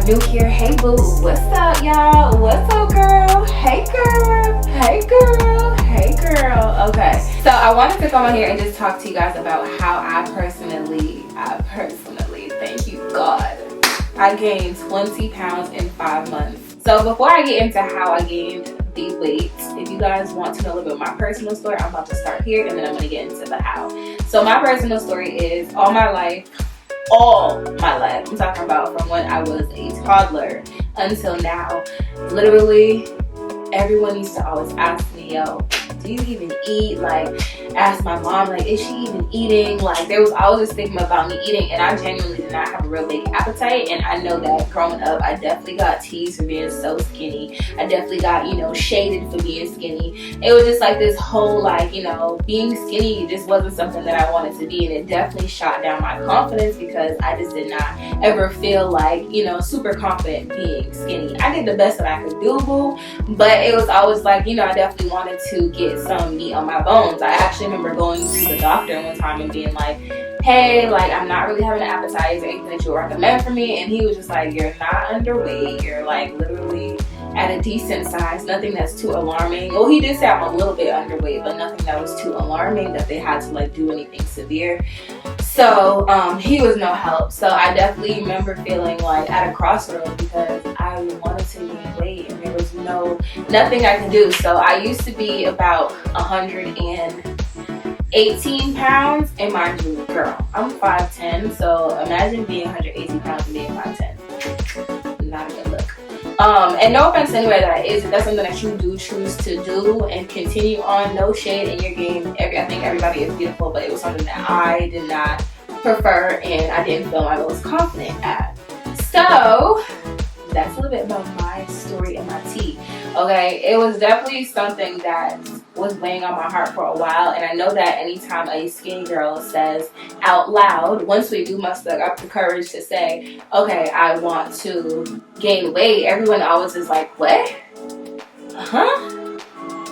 new here. Hey boo, what's up y'all? What's up girl? Hey girl, hey girl, hey girl. Okay, so I wanted to come on here and just talk to you guys about how I personally, thank you God, I gained 20 pounds in 5 months. So before I get into how I gained the weight, if you guys want to know a little bit of my personal story, I'm about to start here and then I'm going to get into the how. So my personal story is all my life, I'm talking about from when I was a toddler until now, literally everyone used to always ask me, yo, do you even eat? Like, ask my mom, like, is she even eating? Like, there was always a stigma about me eating, and I genuinely did not have a real big appetite. And I know that growing up, I definitely got teased for being so skinny. I definitely got, shaded for being skinny. It was just like this whole, like, being skinny just wasn't something that I wanted to be, and it definitely shot down my confidence because I just did not ever feel like, super confident being skinny. I did the best that I could do, boo, but it was always like, I definitely wanted to get some meat on my bones. I actually remember going to the doctor one time and being like, hey, like, I'm not really having an appetite. Is there anything that you would recommend for me? And he was just like, you're not underweight. You're like literally at a decent size. Nothing that's too alarming. Well, he did say I'm a little bit underweight, but nothing that was too alarming that they had to like do anything severe. So he was no help. So I definitely remember feeling like at a crossroads because I wanted to gain weight and there was nothing I could do. So I used to be about 118 pounds, and mind you, girl, I'm 5'10", so imagine being 118 pounds and being 5'10". Not a good look. And no offense to anybody that is, if that's something that you do choose to do and continue on, no shade in your game. I think everybody is beautiful, but it was something that I did not prefer and I didn't feel like I was confident at. So that's a little bit about my story and my tea. Okay, it was definitely something that was weighing on my heart for a while, and I know that anytime a skinny girl says out loud, once we do muster up the courage to say, okay, I want to gain weight, everyone always is like, what?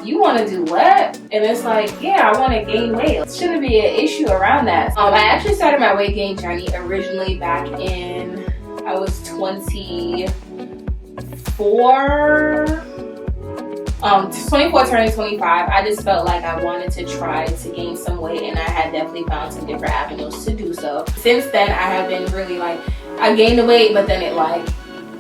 You want to do what? And it's like, yeah, I want to gain weight. It shouldn't be an issue around that. I actually started my weight gain journey originally back in, I was 24 turning 25. I just felt like I wanted to try to gain some weight, and I had definitely found some different avenues to do so. Since then, I have been really like, I gained the weight, but then it like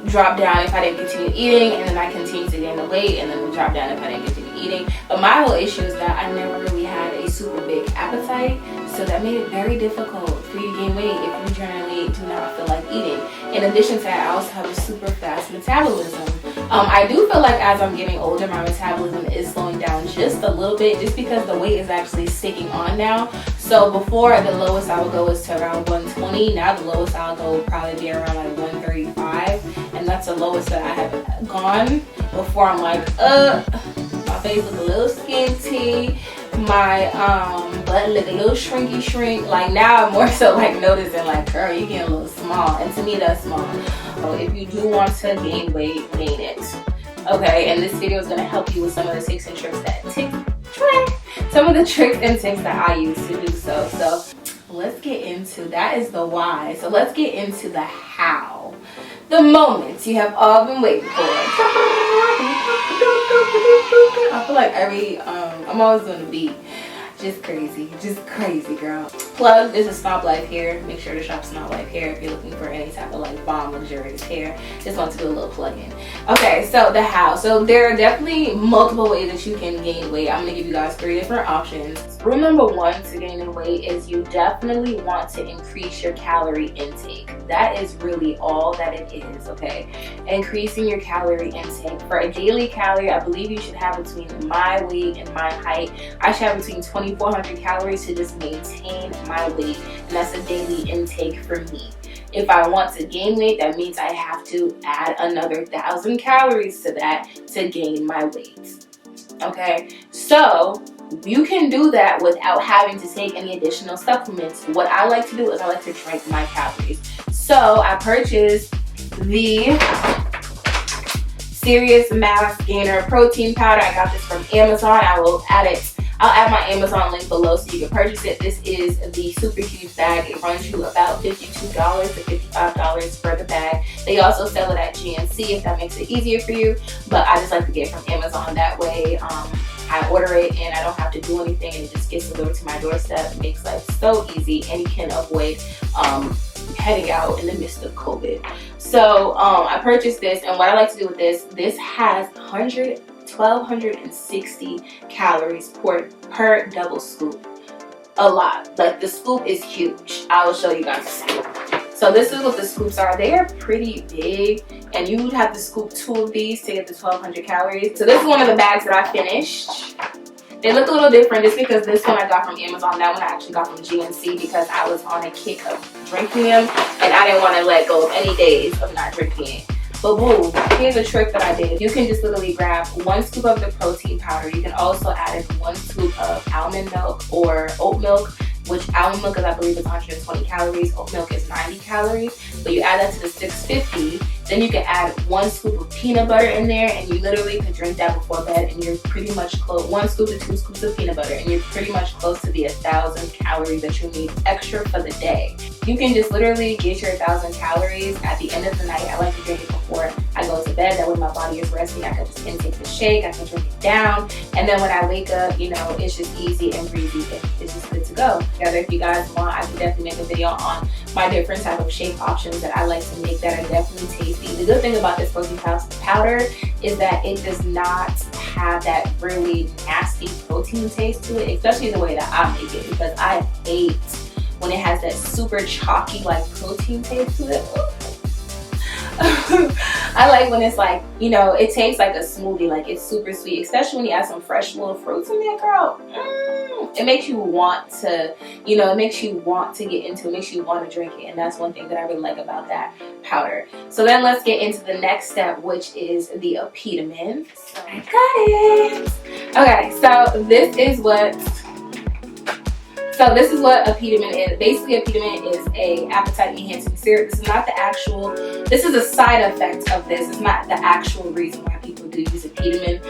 dropped down if I didn't continue eating, and then I continued to gain the weight, and then it dropped down if I didn't continue eating. But my whole issue is that I never really had a super big appetite, so that made it very difficult for you to gain weight if you generally do not feel like eating. In addition to that, I also have a super fast metabolism. I do feel like as I'm getting older, my metabolism is slowing down just a little bit, just because the weight is actually sticking on now. So before, the lowest I would go is to around 120. Now the lowest I'll go would probably be around like 135, and that's the lowest that I have gone. Before I'm like, my face look a little skinty, my butt look a little shrinky shrink. Like now I'm more so like noticing like, girl, you're getting a little small, and to me that's small. So if you do want to gain weight, gain it. Okay, and this video is gonna help you with some of the tricks and tricks that I use to do so. So let's get into that. Is the why. So let's get into the how. The moments you have all been waiting for. I feel like I'm always doing a beat. Just crazy, girl. Plug, this is Snob Life Hair. Make sure to shop Snob Life Hair if you're looking for any type of like bomb luxurious hair. Just want to do a little plug-in. Okay, so the how. So there are definitely multiple ways that you can gain weight. I'm gonna give you guys 3 different options. Rule number 1 to gaining weight is you definitely want to increase your calorie intake. That is really all that it is, okay? Increasing your calorie intake. For a daily calorie, I believe you should have between my weight and my height, I should have between 2,400 calories to just maintain my weight, and that's a daily intake for me. If I want to gain weight, that means I have to add another 1,000 calories to that to gain my weight. Okay, so you can do that without having to take any additional supplements. What I like to do is I like to track my calories. So I purchased the Serious Mass Gainer protein powder. I got this from Amazon. I will add it I'll add my Amazon link below so you can purchase it. This is the super huge bag. It runs you about $52 to $55 for the bag. They also sell it at GNC if that makes it easier for you, but I just like to get it from Amazon. That way I order it and I don't have to do anything, and it just gets delivered to my doorstep. It makes life so easy, and you can avoid heading out in the midst of COVID. So I purchased this, and what I like to do with this has 1,260 calories per double scoop. A lot. Like, the scoop is huge. I will show you guys the scoop. So this is what the scoops are. They are pretty big, and you would have to scoop 2 of these to get the 1,200 calories. So this is one of the bags that I finished. They look a little different just because this one I got from Amazon. That one I actually got from GNC because I was on a kick of drinking them, and I didn't want to let go of any days of not drinking it. But boom, here's a trick that I did. You can just literally grab 1 scoop of the protein powder. You can also add in 1 scoop of almond milk or oat milk, which almond milk, I believe, is 120 calories. Oat milk is 90 calories. But you add that to the 650. Then you can add 1 scoop of peanut butter in there, and you literally could drink that before bed, and you're pretty much close. 1 scoop to 2 scoops of peanut butter, and you're pretty much close to the 1,000 calories that you need extra for the day. You can just literally get your 1,000 calories at the end of the night. I like to drink it before I go to bed. That way my body is resting. I can just intake the shake. I can drink it down. And then when I wake up, you know, it's just easy and breezy. It's just good to go. Together, if you guys want, I can definitely make a video on my different type of shake options that I like to make that are definitely tasty. The good thing about this protein powder is that it does not have that really nasty protein taste to it, especially the way that I make it, because I hate when it has that super chalky like protein taste to it. I like when it's like, you know, it tastes like a smoothie, like it's super sweet, especially when you add some fresh little fruits in there, girl. It makes you want to, you know, it makes you want to get into it, makes you want to drink it, and that's one thing that I really like about that powder. So then let's get into the next step, which is the epitomen. So I got it. Okay, so this is what epitomen is. Basically, epitomen is a appetite enhancing syrup. This is not the actual, this is a side effect of this. It's not the actual reason why people do use epitomen.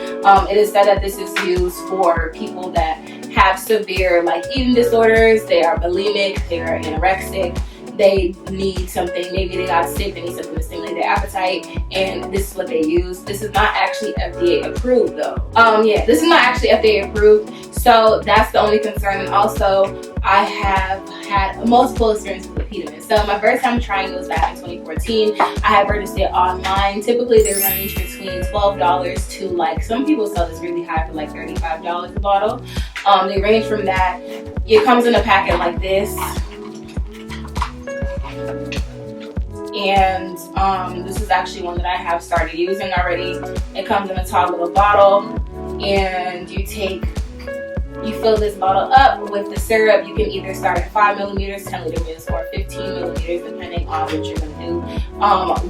It is said that this is used for people that have severe like eating disorders. They are bulimic, they are anorexic, they need something, maybe they got sick, they need something to stimulate their appetite, and this is what they use. This is not actually FDA approved though. Yeah, this is not actually FDA approved, so that's the only concern. And also, I have had multiple experiences with epitomen. So my first time trying it was back in 2014. I had purchased it online. Typically they range between $12 to, like, some people sell this really high for like $35 a bottle. They range from that. It comes in a packet like this. And this is actually one that I have started using already. It comes in a tall little bottle, and you fill this bottle up with the syrup. You can either start at 5 millimeters, 10 liters, or 15 millimeters, depending on what you're gonna do.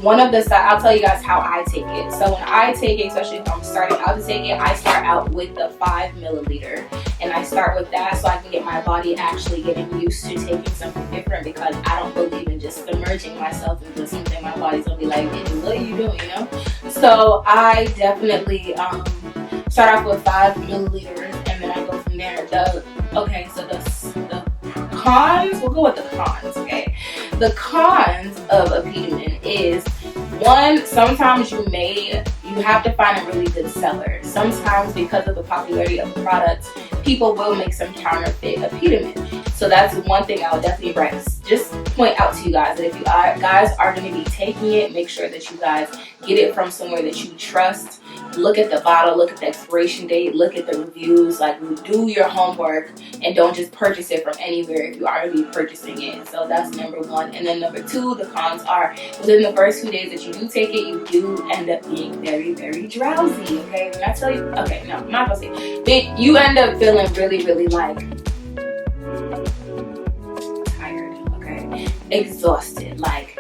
One of the, I'll tell you guys how I take it. So when I take it, especially if I'm starting out to take it, I start out with the 5 milliliter. And I start with that so I can get my body actually getting used to taking something different, because I don't believe in just submerging myself into something my body's gonna be like, hey, what are you doing, you know? So I definitely start off with 5 milliliters, and then I go from there. So the cons, we'll go with the cons, okay? The cons of epitomen is, one, sometimes you have to find a really good seller. Sometimes, because of the popularity of the product, people will make some counterfeit epitomen. So that's one thing I would definitely just point out to you guys, that if you guys are going to be taking it, make sure that you guys get it from somewhere that you trust. Look at the bottle, look at the expiration date, look at the reviews, like, do your homework, and don't just purchase it from anywhere if you are going to be purchasing it. So that's number one. And then number two, the cons are, within the first 2 days that you do take it, you do end up being very, very drowsy, okay? When I tell you, okay, no, I'm not going to say, but you end up feeling really, really like tired, okay? Exhausted, like,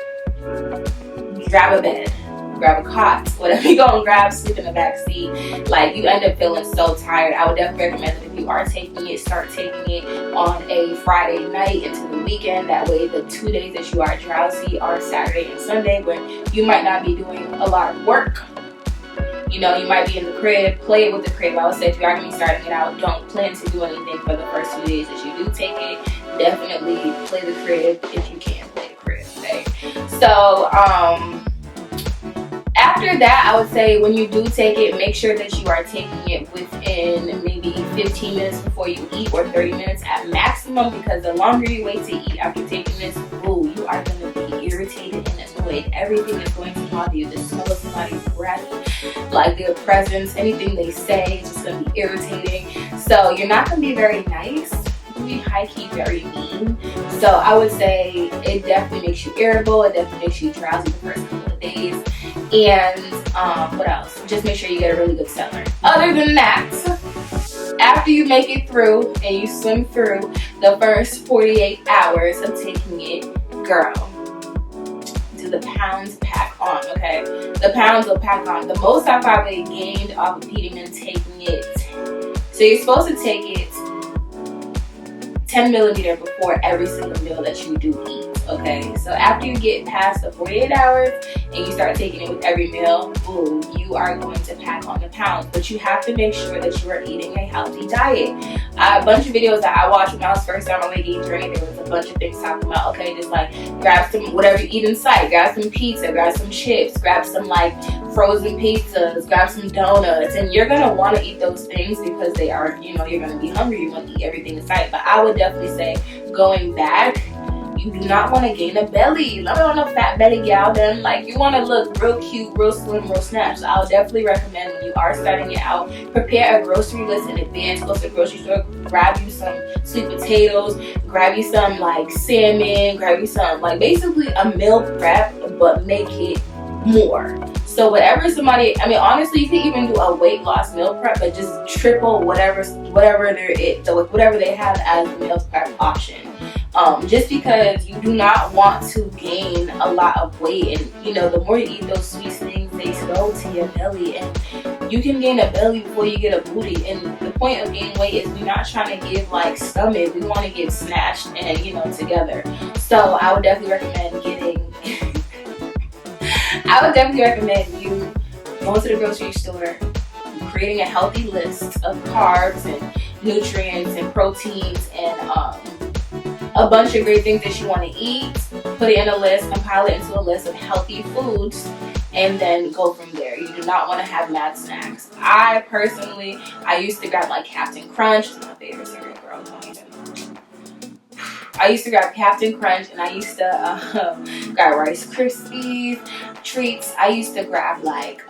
grab a bed, grab a cot, whatever you go and grab, sleep in the back seat. Like, you end up feeling so tired. I would definitely recommend that if you are taking it, start taking it on a Friday night into the weekend. That way the 2 days that you are drowsy are Saturday and Sunday, when you might not be doing a lot of work. You know, you might be in the crib, play it with the crib. I would say if you are going to be starting it out, don't plan to do anything for the first 2 days that you do take it. Definitely play the crib if you can play the crib, okay? So, after that, I would say when you do take it, make sure that you are taking it within maybe 15 minutes before you eat, or 30 minutes at maximum, because the longer you wait to eat after taking this, ooh, you are going to be irritated and annoyed. Everything is going to bother you. The smell of somebody's breath, like their presence, anything they say is just going to be irritating. So you're not going to be very nice. Be high-key very mean. So I would say it definitely makes you irritable. It definitely makes you drowsy the first couple of days. And what else? Just make sure you get a really good cellar. Other than that, after you make it through and you swim through the first 48 hours of taking it, girl, do the pounds pack on, okay? The pounds will pack on. The most I probably gained off of eating and taking it. So you're supposed to take it 10 milliliter before every single meal that you do eat, okay? So after you get past the 48 hours and you start taking it with every meal, ooh, you are going to pack on the pounds. But you have to make sure that you are eating a healthy diet. A bunch of videos that I watched when I was first on my weight gain journey, there was a bunch of things talking about, okay, just like grab some, whatever you eat in sight, grab some pizza, grab some chips, grab some like frozen pizzas, grab some donuts, and you're gonna want to eat those things because they are, you know, you're gonna be hungry, you want to eat everything in sight. But I would definitely say, going back, you do not want to gain a belly. Let me on a fat belly gal, then like you want to look real cute, real slim, real snatched. So I'll definitely recommend when you are starting it out, prepare a grocery list in advance. Go to the grocery store, grab you some sweet potatoes, grab you some like salmon, grab you some like basically a meal prep, but make it more. So whatever somebody, I mean, honestly, you can even do a weight loss meal prep, but just triple whatever there is, so whatever they have as a meal prep option. Just because you do not want to gain a lot of weight, and you know, the more you eat those sweet things, they go to your belly, and you can gain a belly before you get a booty. And the point of gaining weight is we're not trying to give like stomach, we want to get snatched and, you know, together. So I would definitely recommend I would definitely recommend you going to the grocery store, creating a healthy list of carbs and nutrients and proteins and a bunch of great things that you want to eat. Put it in a list, compile it into a list of healthy foods, and then go from there. You do not want to have mad snacks. I used to grab like Captain Crunch. It's my favorite cereal, girl. Don't even. I used to grab Captain Crunch, and I used to grab Rice Krispies, treats. I used to grab like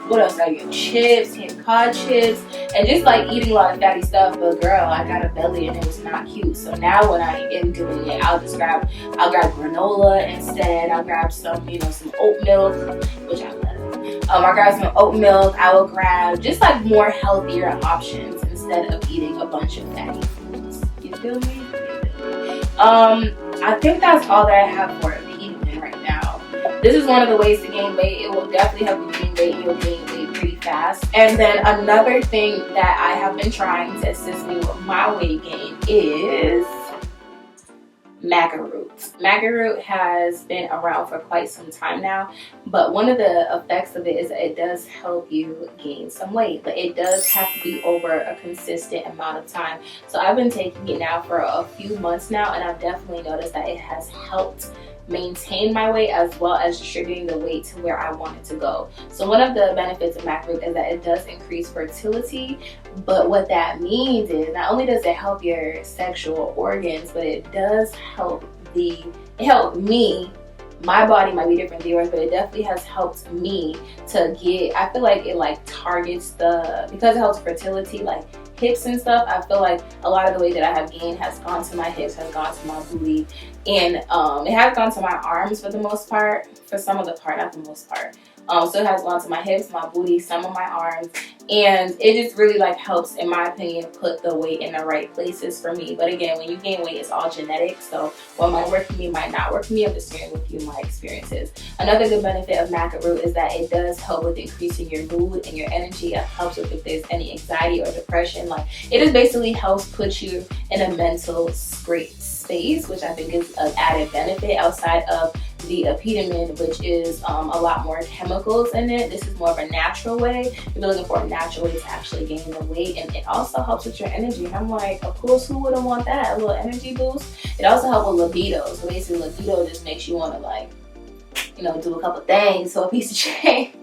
what else? I get chips, Cape Cod chips, and just like eating a lot of fatty stuff. But girl, I got a belly and it was not cute. So now when I am doing it, I'll grab granola instead. I'll grab some, you know, some oat milk, which I love. I grab some oat milk. I will grab just like more healthier options instead of eating a bunch of fatty foods. You feel me? I think that's all that I have for eating right now. This is one of the ways to gain weight. It will definitely help you gain weight. You'll gain weight pretty fast. And then another thing that I have been trying to assist me with my weight gain is maca root. Maca root has been around for quite some time now, but one of the effects of it is that it does help you gain some weight, but it does have to be over a consistent amount of time. So I've been taking it now for a few months now, and I've definitely noticed that it has helped maintain my weight as well as distributing the weight to where I want it to go. So one of the benefits of maca root is that it does increase fertility, but what that means is not only does it help your sexual organs, but it does help me. My body might be different than yours, but it definitely has helped me to get, I feel like it like targets because it helps fertility, like hips and stuff. I feel like a lot of the weight that I have gained has gone to my hips, has gone to my booty, and it has gone to my arms for the most part, for some of the part, not the most part. So it has gone to my hips, my booty, some of my arms, and it just really like helps, in my opinion, put the weight in the right places for me. But again, when you gain weight, it's all genetic, so what might work for me might not work for me. I'm just sharing with you my experiences. Another good benefit of maca root is that it does help with increasing your mood and your energy. It helps with if there's any anxiety or depression. Like, it just basically helps put you in a mental great space, which I think is an added benefit outside of the epitome, which is a lot more chemicals in it. This is more of a natural way. If you're looking for a natural way to actually gain the weight, and it also helps with your energy. And I'm like, of course, who wouldn't want that? A little energy boost. It also helps with libido. So basically, libido just makes you want to, like, you know, do a couple things. So a piece of change.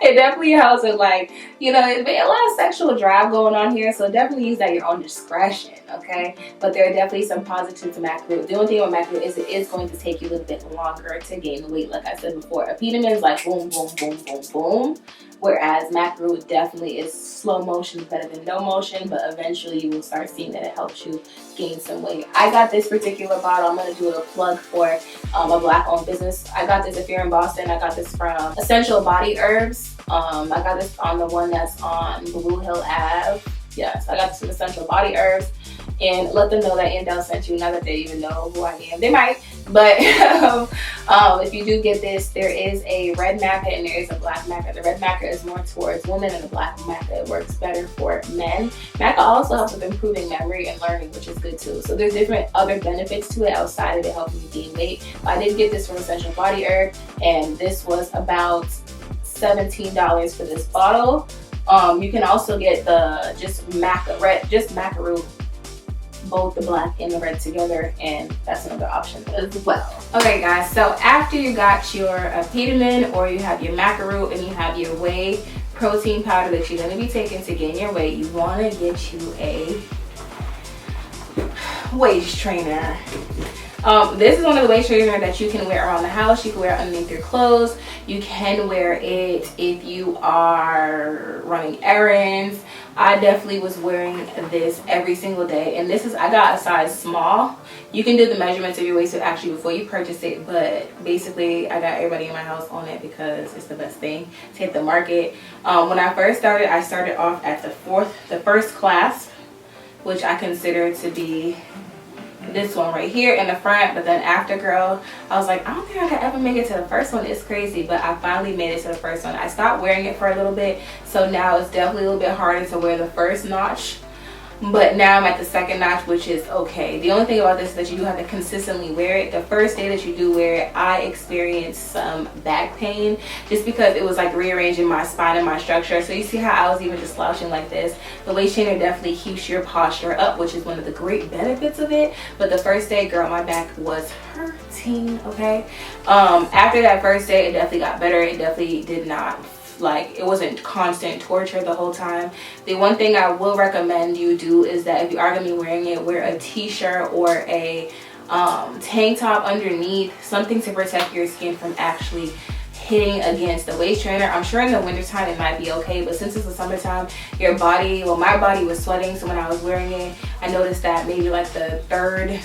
It definitely helps with, like, you know, a lot of sexual drive going on here, so definitely use that at your own discretion, okay? But there are definitely some positives to macro. The only thing with macro is it is going to take you a little bit longer to gain the weight, like I said before. Epitome is like boom, boom, boom, boom, boom, whereas macro definitely is slow motion, better than no motion, but eventually you will start seeing that it helps you gain some weight. I got this particular bottle. I'm going to do a plug for a Black-owned business. I got this, if you're in Boston, I got this from Essential Body Herbs. I got this on the one that's on Blue Hill Ave. Yes, I got this from Essential Body Herbs. And let them know that Andel sent you, not that they even know who I am. They might, but if you do get this, there is a red maca and there is a black maca. The red maca is more towards women, and the black maca, it works better for men. Maca also helps with improving memory and learning, which is good too. So there's different other benefits to it outside of it helping you gain weight. I did get this from Essential Body Herb, and this was about $17 for this bottle. You can also get the just maca root, both the black and the red together, and that's another option as well. Okay guys, so after you got your epitome, or you have your maca root and you have your whey protein powder that you're going to be taking to gain your weight, you want to get you a waist trainer. This is one of the waist trainers that you can wear around the house. You can wear it underneath your clothes. You can wear it if you are running errands. I definitely was wearing this every single day, and this is, I got a size small. You can do the measurements of your waist actually before you purchase it, but basically I got everybody in my house on it because it's the best thing to hit the market. When I first started, I started off at the first clasp, which I consider to be this one right here in the front. But then after, girl, I was like, I don't think I could ever make it to the first one. It's crazy, but I finally made it to the first one. I stopped wearing it for a little bit, so now it's definitely a little bit harder to wear the first notch, but now I'm at the second notch, which is okay. The only thing about this is that you do have to consistently wear it. The first day that you do wear it, I experienced some back pain just because it was like rearranging my spine and my structure. So you see how I was even just slouching like this? The waist trainer definitely keeps your posture up, which is one of the great benefits of it. But the first day, girl, my back was hurting, okay? After that first day, it definitely got better. It definitely did not, like, it wasn't constant torture the whole time. The one thing I will recommend you do is that if you are going to be wearing it, wear a t-shirt or a tank top underneath, something to protect your skin from actually hitting against the waist trainer. I'm sure in the wintertime it might be okay, but since it's the summertime, your body, well, my body was sweating, so when I was wearing it, I noticed that maybe like the third,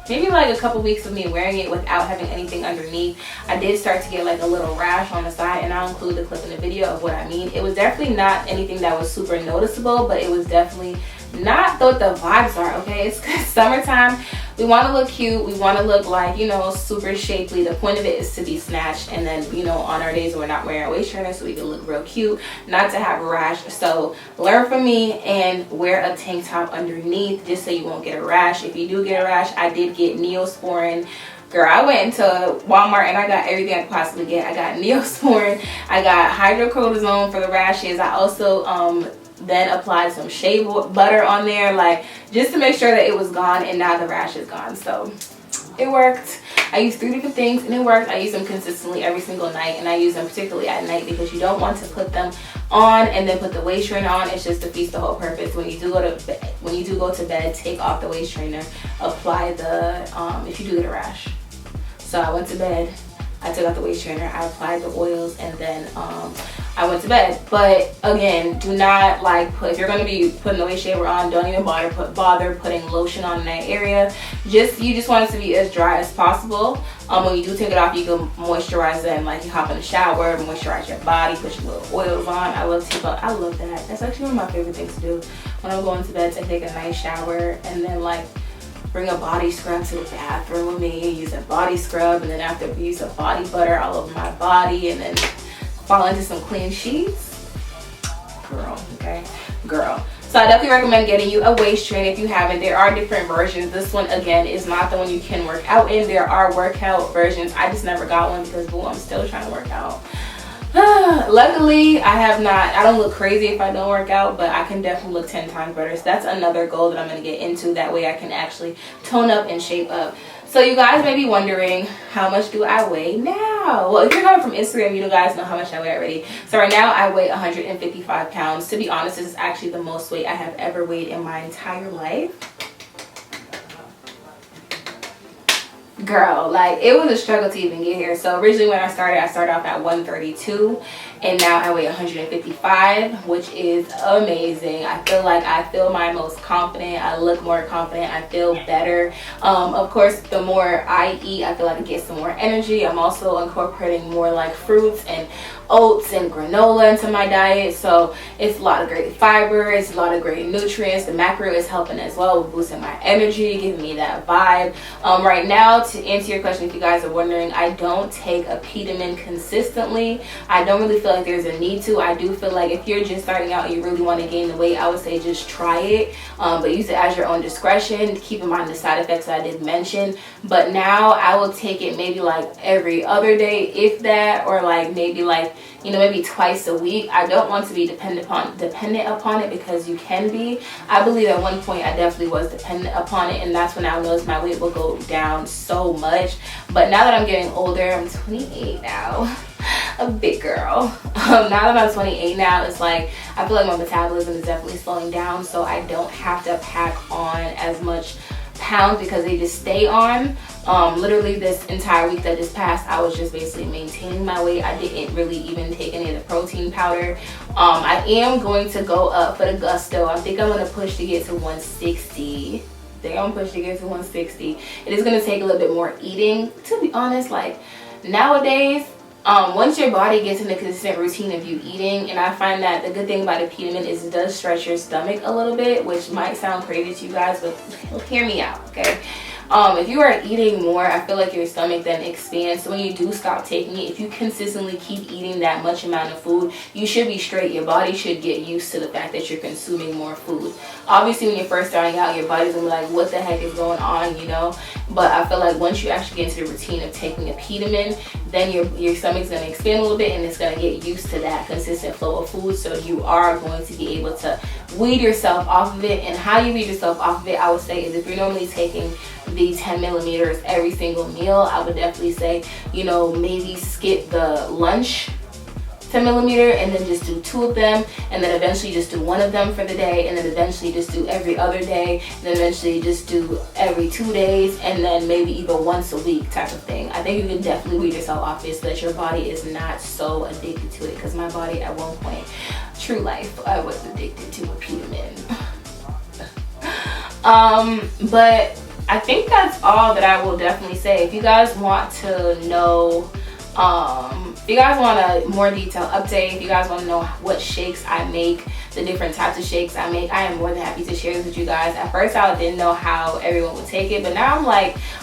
maybe like a couple weeks of me wearing it without having anything underneath, I did start to get like a little rash on the side, and I'll include the clip in the video of what I mean. It was definitely not anything that was super noticeable, but it was definitely not what the vibes are, okay? It's summertime. We want to look cute. We want to look like, you know, super shapely. The point of it is to be snatched, and then, you know, on our days we're not wearing a waist trainer so we can look real cute, not to have a rash. So learn from me and wear a tank top underneath just so you won't get a rash. If you do get a rash, I did get Neosporin. Girl, I went into Walmart and I got everything I could possibly get. I got Neosporin, I got hydrocortisone for the rashes. I also then applied some shea butter on there, like, just to make sure that it was gone, and now the rash is gone. So it worked. I used 3 different things and it worked. I use them consistently every single night, and I use them particularly at night because you don't want to put them on and then put the waist trainer on. It's just defeats the whole purpose. When you do go to bed, take off the waist trainer, apply the if you do get a rash. So I went to bed, I took out the waist trainer, I applied the oils, and then I went to bed. But again, do not, like, if you're going to be putting the waist shaver on, don't even bother putting lotion on in that area. You just want it to be as dry as possible. When you do take it off, you can moisturize them, like you hop in the shower, moisturize your body, put your little oils on. I love that. That's actually one of my favorite things to do when I'm going to bed, to take a nice shower and then, like, bring a body scrub to the bathroom with me, use a body scrub, and then after use a body butter all over my body, and then fall into some clean sheets. Girl, okay? Girl. So I definitely recommend getting you a waist trainer if you haven't. There are different versions. This one, again, is not the one you can work out in. There are workout versions. I just never got one because, boo, I'm still trying to work out. Luckily, I don't look crazy if I don't work out, but I can definitely look 10 times better. So that's another goal that I'm going to get into. That way I can actually tone up and shape up. So you guys may be wondering, how much do I weigh now? Well, if you're coming from Instagram, you guys know how much I weigh already. So right now I weigh 155 pounds. To be honest, this is actually the most weight I have ever weighed in my entire life. Girl, like, it was a struggle to even get here. So originally when I started off at 132, and now I weigh 155, which is amazing. I feel my most confident. I look more confident. I feel better. Of course, the more I eat, I feel like I get some more energy. I'm also incorporating more like fruits and oats and granola into my diet, so it's a lot of great fiber, it's a lot of great nutrients. The macro is helping as well with boosting my energy, giving me that vibe. Right now, to answer your question, if you guys are wondering, I don't take a Peterman consistently. I don't really feel like there's a need to. I do feel like if you're just starting out and you really want to gain the weight, I would say just try it, but use it as your own discretion. Keep in mind the side effects that I did mention. But now I will take it maybe like every other day, if that, or like maybe like, you know, maybe twice a week. I don't want to be dependent upon it, because you can be. I believe at one point I definitely was dependent upon it, and that's when I noticed my weight will go down so much. But now that I'm getting older, I'm 28 now, a big girl. Now that I'm 28 now, it's like I feel like my metabolism is definitely slowing down, so I don't have to pack on as much pounds because they just stay on. Literally this entire week that just passed, I was just basically maintaining my weight. I didn't really even take any of the protein powder. I am going to go up for the gusto. I think I'm going to push to get to 160. It is going to take a little bit more eating, to be honest. Like, nowadays, once your body gets in a consistent routine of you eating, and I find that the good thing about a Peterman is it does stretch your stomach a little bit, which might sound crazy to you guys, but hear me out, okay? If you are eating more, I feel like your stomach then expands. So when you do stop taking it, if you consistently keep eating that much amount of food, you should be straight. Your body should get used to the fact that you're consuming more food. Obviously, when you're first starting out, your body's gonna be like, what the heck is going on, you know? But I feel like once you actually get into the routine of taking a Peterman, then your stomach's gonna expand a little bit, and it's gonna get used to that consistent flow of food. So you are going to be able to weed yourself off of it. And how you weed yourself off of it, I would say, is if you're normally taking the 10 millimeters every single meal, I would definitely say, you know, maybe skip the lunch 10 millimeter and then just do 2 of them, and then eventually just do 1 of them for the day, and then eventually just do every other day, and then eventually just do every 2 days, and then maybe even once a week type of thing. I think you can definitely weed yourself off it so that your body is not so addicted to it, because my body at one point, true life, I was addicted to a Peterman. But I think that's all that I will definitely say. If you guys want to know, if you guys want a more detailed update, if you guys want to know what shakes I make, the different types of shakes I make, I am more than happy to share this with you guys. At first I didn't know how everyone would take it, but now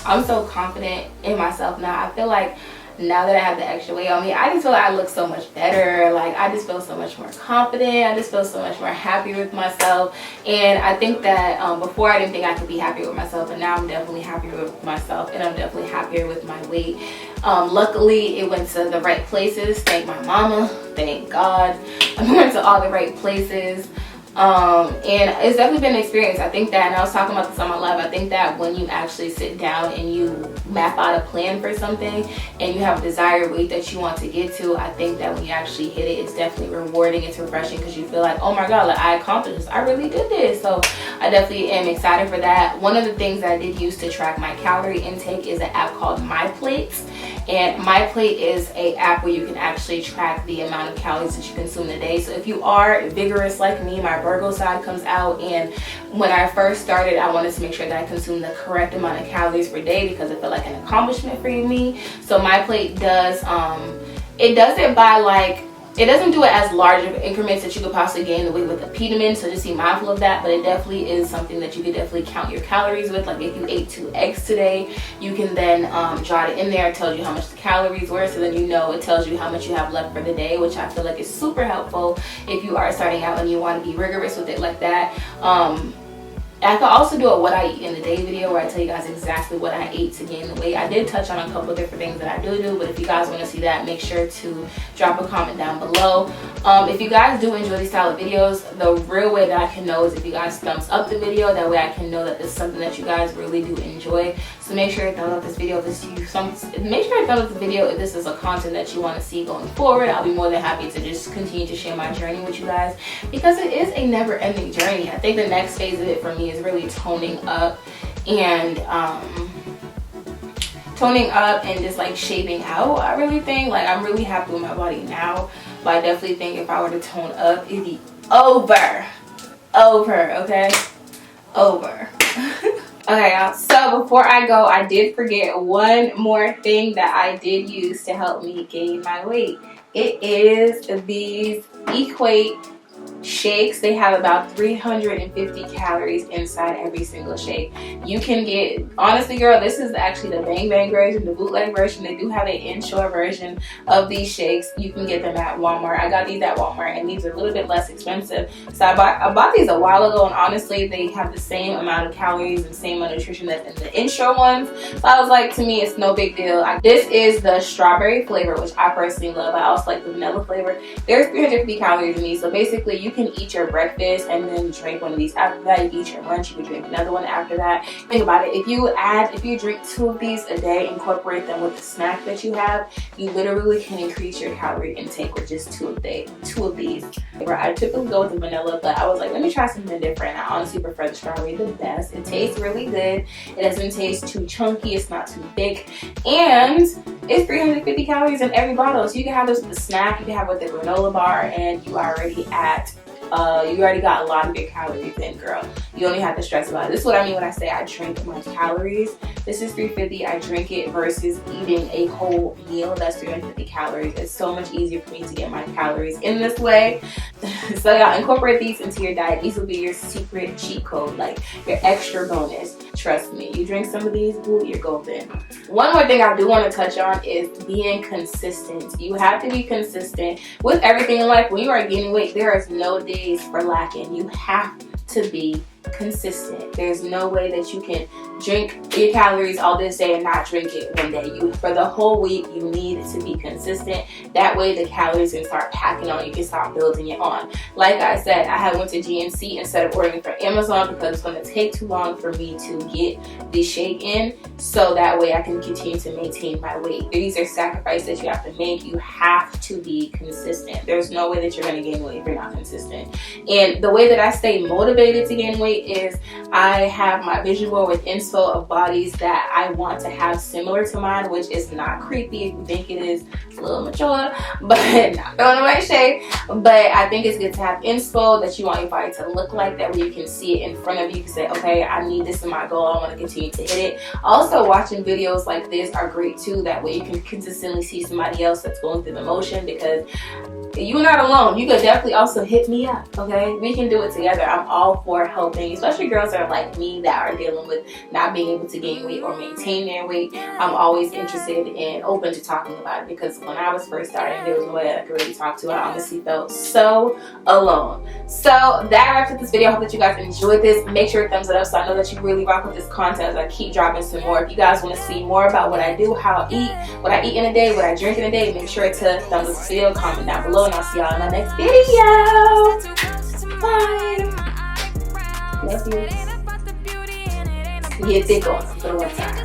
I'm so confident in myself now. I feel like now that I have the extra weight on me, I just feel like I look so much better. Like, I just feel so much more confident. I just feel so much more happy with myself. And I think that before I didn't think I could be happier with myself, but now I'm definitely happier with myself, and I'm definitely happier with my weight. Luckily, it went to the right places. Thank my mama. Thank God. I went to all the right places. And it's definitely been an experience. I think that, and I was talking about this on my live, I think that when you actually sit down and you map out a plan for something and you have a desired weight that you want to get to, I think that when you actually hit it, it's definitely rewarding. It's refreshing, because you feel like, oh my God, like, I accomplished this. I really did this. So I definitely am excited for that. One of the things that I did use to track my calorie intake is an app called My Plate. And My Plate is an app where you can actually track the amount of calories that you consume in a day. So if you are vigorous like me, my Virgo side comes out, and when I first started, I wanted to make sure that I consumed the correct amount of calories per day, because it felt like an accomplishment for me. So My Plate does it by like It doesn't do it as large of increments that you could possibly gain the weight with a Peterman, so just be mindful of that. But it definitely is something that you could definitely count your calories with. Like if you ate 2 eggs today, you can then jot it in there. It tells you how much the calories were, so then you know it tells you how much you have left for the day, which I feel like is super helpful if you are starting out and you want to be rigorous with it like that. I could also do a what I eat in the day video where I tell you guys exactly what I ate to gain the weight. I did touch on a couple of different things that I do, but if you guys want to see that, make sure to drop a comment down below. If you guys do enjoy these style of videos, the real way that I can know is if you guys thumbs up the video. That way I can know that this is something that you guys really do enjoy. So make sure to thumbs up this video if this if this is a content that you want to see going forward. I'll be more than happy to just continue to share my journey with you guys, because it is a never-ending journey. I think the next phase of it for me is really toning up and just like shaping out. I really think, like, I'm really happy with my body now, but I definitely think if I were to tone up, it'd be over, okay, over. Okay, y'all, so before I go, I did forget one more thing that I did use to help me gain my weight. It is these Equate shakes. They have about 350 calories inside every single shake. You can get, honestly girl, this is actually the bang bang version, the bootleg version. They do have an inshore version of these shakes. You can get them at Walmart. I got these at Walmart, and these are a little bit less expensive. So I bought these a while ago, and honestly they have the same amount of calories and same amount of nutrition that's in the inshore ones. So I was like, to me it's no big deal. This is the strawberry flavor, which I personally love. I also like the vanilla flavor. There's 350 calories in these, so basically you can eat your breakfast and then drink one of these after that. You can eat your lunch, you can drink another one after that. Think about it, if you drink 2 of these a day, incorporate them with the snack that you have, you literally can increase your calorie intake with just 2 of these. I typically go with the vanilla, but I was like, let me try something different. I honestly prefer the strawberry the best. It tastes really good. It doesn't taste too chunky, it's not too thick, and it's 350 calories in every bottle. So you can have this with the snack, you can have it with the granola bar, and you already got a lot of your calories in, girl. You don't even have to stress about it. This is what I mean when I say I drink my calories. This is 350, I drink it, versus eating a whole meal that's 350 calories. It's so much easier for me to get my calories in this way. So y'all, incorporate these into your diet. These will be your secret cheat code, like your extra bonus. Trust me, you drink some of these, boo, you're golden. One more thing I do want to touch on is being consistent. You have to be consistent with everything in life. When you are gaining weight, there is no days for lacking. You have to be consistent. There's no way that you can drink your calories all this day and not drink it one day. For the whole week, you need to be consistent. That way the calories can start packing on. You can start building it on. Like I said, I had went to GNC instead of ordering from Amazon because it's going to take too long for me to get the shake in, so that way I can continue to maintain my weight. These are sacrifices that you have to make. You have to be consistent. There's no way that you're going to gain weight if you're not consistent. And the way that I stay motivated to gain weight is I have my vision board with inspo of bodies that I want to have similar to mine, which is not creepy if you think it is. It's a little mature, but not throwing away shade. But I think it's good to have inspo that you want your body to look like. That way you can see it in front of you. You can say, okay, I need this in my goal. I want to continue to hit it. Also, watching videos like this are great too. That way you can consistently see somebody else that's going through the motion, because you're not alone. You could definitely also hit me up, okay? We can do it together. I'm all for helping, especially girls that are like me that are dealing with not being able to gain weight or maintain their weight. I'm always interested and open to talking about it, because when I was first starting, there was no way I could really talk to. I honestly felt so alone. So that wraps up this video. I hope that you guys enjoyed this. Make sure to thumbs it up so I know that you really rock with this content as I keep dropping some more. If you guys want to see more about what I do, how I eat, what I eat in a day, what I drink in a day, make sure to thumbs up this video, comment down below, and I'll see y'all in my next video. Bye. Love you. Get thick on for the one time.